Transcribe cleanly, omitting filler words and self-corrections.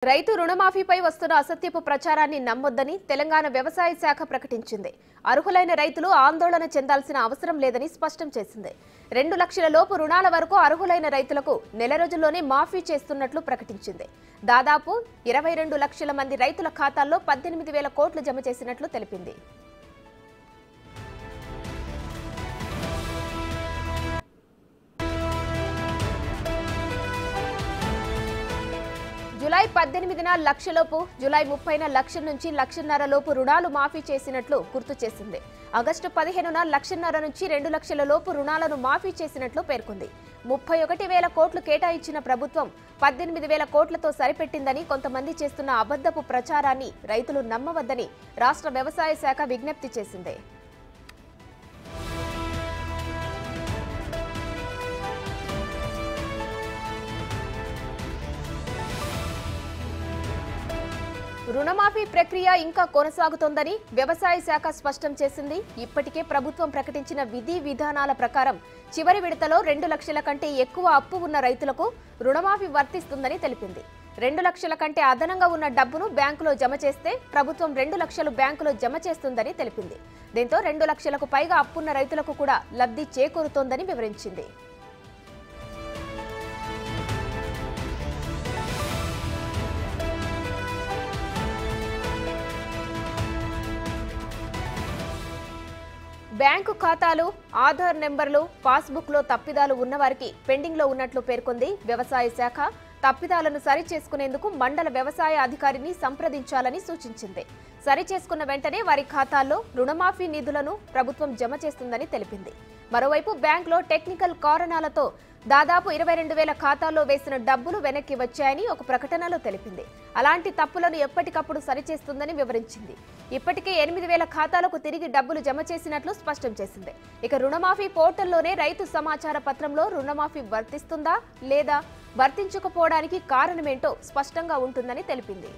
రైతు రుణమాఫీపై వస్తున్న అసత్యపు ప్రచారాన్ని నమ్మొద్దని తెలంగాణ వ్యవసాయ శాఖ ప్రకటించింది. అర్హులైన రైతులు ఆందోళన చెందాల్సిన అవసరం లేదని స్పష్టం చేసింది. 2 లక్షల లోపు రుణాల వరకు అర్హులైన రైతులకు నెల రోజుల్లోనే మాఫీ చేస్తున్నట్లు ప్రకటించింది. దాదాపు 22 లక్షల మంది రైతుల ఖాతాల్లో 18,000 కోట్లు జమ చేసినట్లు తెలిపింది. జూలై 18న లక్షలోపు, జూలై 30న లక్ష నుంచి లక్షన్నర లోపు రుణాలు మాఫీ చేసినట్లు గుర్తు చేసింది. ఆగస్టు 15న లక్షన్నర నుంచి 2 లక్షల లోపు రుణాలను మాఫీ చేసినట్లు పేర్కొంది. 31,000 కోట్లు కేటాయించిన ప్రభుత్వం 18,000 కోట్లతో సరిపెట్టిందని కొంతమంది చేస్తున్న అబద్ధపు ప్రచారాన్ని రైతులు నమ్మవద్దని రాష్ట్ర వ్యవసాయ శాఖ విజ్ఞప్తి చేసింది. రుణమాఫీ ప్రక్రియ ఇంకా కొనసాగుతోందని వ్యవసాయ శాఖ స్పష్టం చేసింది. ఇప్పటికే ప్రభుత్వం ప్రకటించిన విధి విధానాల ప్రకారం చివరి విడతలో 2 లక్షల కంటే ఎక్కువ అప్పు ఉన్న రైతులకు రుణమాఫీ వర్తిస్తుందని తెలిపింది. 2 లక్షల కంటే అదనంగా ఉన్న డబ్బును బ్యాంకులో జమ చేస్తే ప్రభుత్వం 2 లక్షలు బ్యాంకులో జమ చేస్తుందని తెలిపింది. దీంతో 2 లక్షలకు పైగా అప్పున్న రైతులకు కూడా లబ్ధి చేకూరుతోందని వివరించింది. బ్యాంకు ఖాతాలు, ఆధార్ నెంబర్లు, పాస్బుక్లో తప్పిదాలు ఉన్నవారికి పెండింగ్లో ఉన్నట్లు పేర్కొంది వ్యవసాయ శాఖ. తప్పిదాలను సరిచేసుకునేందుకు మండల వ్యవసాయ అధికారిని సంప్రదించాలని సూచించింది. సరిచేసుకున్న వెంటనే వారి ఖాతాల్లో రుణమాఫీ నిధులను ప్రభుత్వం జమ చేస్తుందని తెలిపింది. మరోవైపు బ్యాంకులో టెక్నికల్ కారణాలతో దాదాపు 22,000 ఖాతాల్లో వేసిన డబ్బులు వెనక్కి వచ్చాయని ఒక ప్రకటనలో తెలిపింది. అలాంటి తప్పులను ఎప్పటికప్పుడు సరిచేస్తుందని వివరించింది. ఇప్పటికే 8,000 ఖాతాలకు తిరిగి డబ్బులు జమ చేసినట్లు స్పష్టం చేసింది. ఇక రుణమాఫీ పోర్టల్లోనే రైతు సమాచార పత్రంలో రుణమాఫీ వర్తిస్తుందా లేదా వర్తించకపోవడానికి కారణమేంటో స్పష్టంగా ఉంటుందని తెలిపింది.